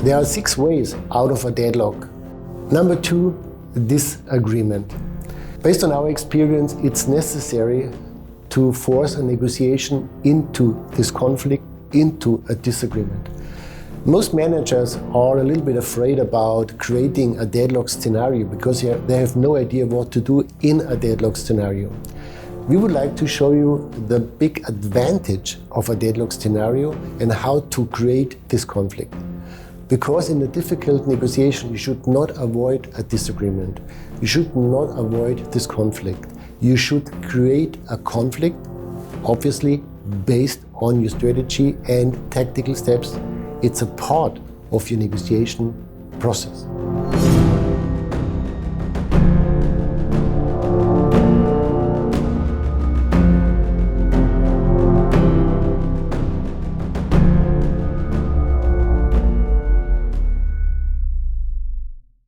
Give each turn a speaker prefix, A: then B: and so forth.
A: There are 6 ways out of a deadlock. Number 2, disagreement. Based on our experience, it's necessary to force a negotiation into this conflict, into a disagreement. Most managers are a little bit afraid about creating a deadlock scenario because they have no idea what to do in a deadlock scenario. We would like to show you the big advantage of a deadlock scenario and how to create this conflict. Because in a difficult negotiation, you should not avoid a disagreement. You should not avoid this conflict. You should create a conflict, obviously based on your strategy and tactical steps. It's a part of your negotiation process.